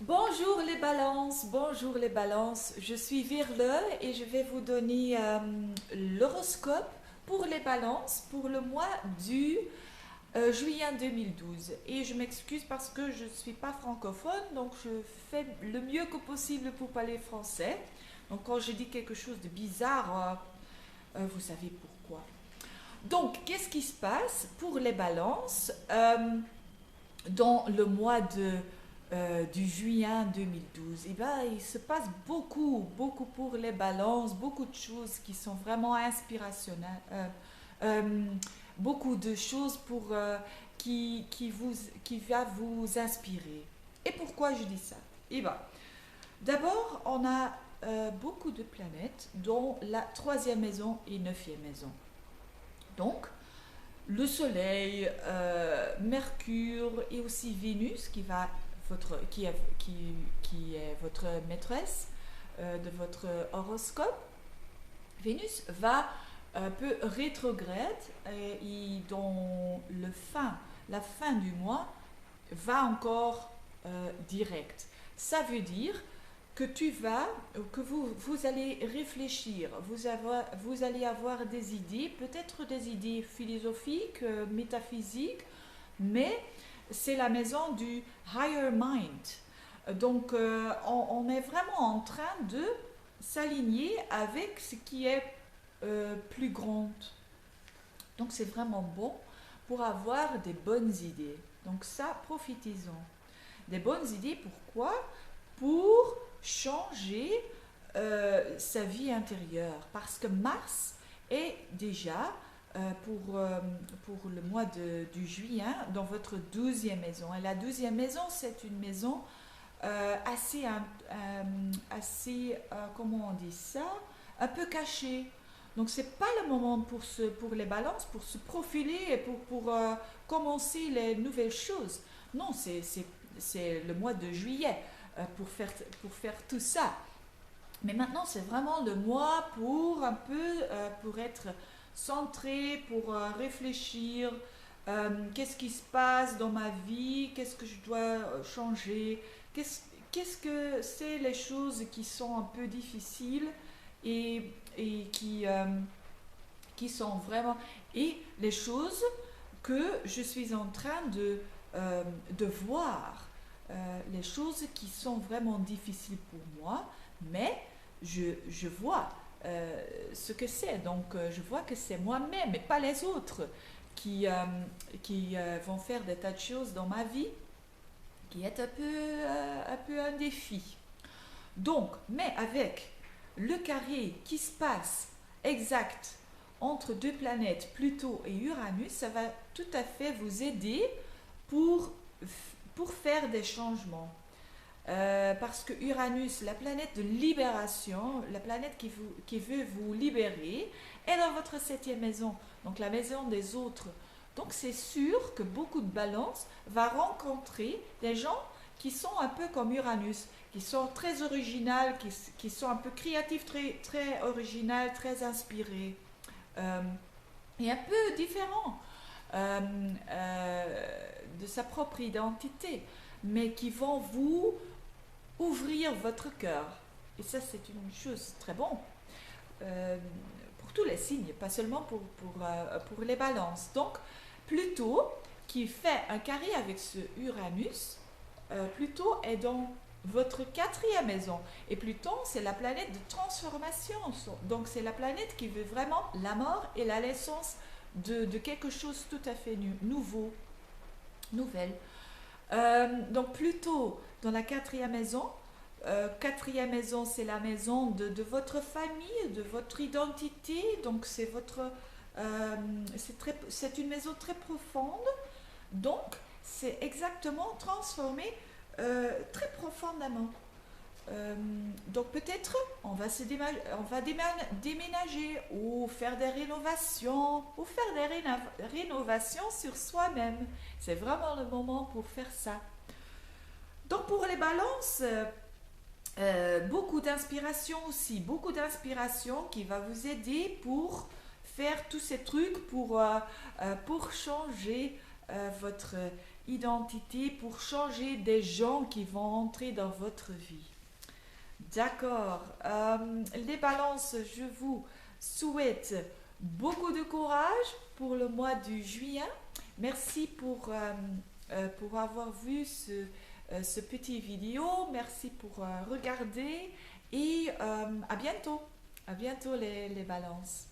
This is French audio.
Bonjour les balances, je suis Virle et je vais vous donner l'horoscope pour les balances pour le mois du juillet 2012. Et je m'excuse parce que je ne suis pas francophone, donc je fais le mieux que possible pour parler français. Donc quand je dis quelque chose de bizarre, vous savez pourquoi. Donc qu'est-ce qui se passe pour les balances dans le mois du juin 2012, et ben, il se passe beaucoup pour les balances, beaucoup de choses qui sont vraiment inspirationnelles, euh, beaucoup de choses qui va vous inspirer. Et pourquoi je dis ça? Et ben, d'abord, on a beaucoup de planètes, dont la troisième maison et neuvième maison. Donc, le Soleil, Mercure et aussi Vénus qui est votre maîtresse de votre horoscope. Vénus va un peu rétrograde et dans la fin du mois va encore direct. Ça veut dire que vous allez réfléchir, vous allez avoir des idées, peut-être des idées philosophiques, métaphysiques, mais c'est la maison du higher mind. Donc, on est vraiment en train de s'aligner avec ce qui est plus grand. Donc, c'est vraiment bon pour avoir des bonnes idées. Donc, ça, profitez-en. Des bonnes idées, pourquoi? Pour changer sa vie intérieure. Parce que Mars est déjà pour le mois du juillet dans votre 12e maison. Et la 12e maison, c'est une maison comment on dit ça, un peu cachée. Donc c'est pas le moment pour les balances, pour se profiler et pour commencer les nouvelles choses. Non, c'est le mois de juillet pour faire tout ça. Mais maintenant, c'est vraiment le mois pour un peu, pour être centré, pour réfléchir. Qu'est-ce qui se passe dans ma vie? Qu'est-ce que je dois changer? Qu'est-ce que c'est les choses qui sont un peu difficiles et qui sont vraiment... Et les choses que je suis en train de voir, les choses qui sont vraiment difficiles pour moi, mais je vois ce que c'est. Donc, je vois que c'est moi-même et pas les autres qui vont faire des tas de choses dans ma vie qui est un peu un défi. Donc, mais avec le carré qui se passe exact entre deux planètes, Pluton et Uranus, ça va tout à fait vous aider pour, pour faire des changements. Parce que Uranus, la planète de libération, la planète qui veut vous libérer, est dans votre septième maison, donc la maison des autres. Donc c'est sûr que beaucoup de balances va rencontrer des gens qui sont un peu comme Uranus, qui sont très originales, qui sont un peu créatifs, très originales, très inspirés, euh, et un peu différents de sa propre identité, mais qui vont vous ouvrir votre cœur. Et ça, c'est une chose très bonne pour tous les signes, pas seulement pour les balances. Donc, Pluton, qui fait un carré avec ce Uranus, Pluton est dans votre quatrième maison. Et Pluton, c'est la planète de transformation. Donc, c'est la planète qui veut vraiment la mort et la naissance de quelque chose tout à fait nouveau, nouvelle. Donc Pluton dans la quatrième maison, c'est la maison de votre famille, de votre identité. Donc c'est une maison très profonde. Donc c'est exactement transformé très profondément. Donc peut-être on va déménager ou faire des rénovations ou faire des rénovations sur soi-même. C'est vraiment le moment pour faire ça. Donc pour les balances, beaucoup d'inspiration aussi, beaucoup d'inspiration qui va vous aider pour faire tous ces trucs pour changer votre identité pour changer des gens qui vont entrer dans votre vie. D'accord. Les balances, je vous souhaite beaucoup de courage pour le mois de juillet. Merci pour avoir vu ce petit vidéo. Merci pour regarder et à bientôt. À bientôt les balances.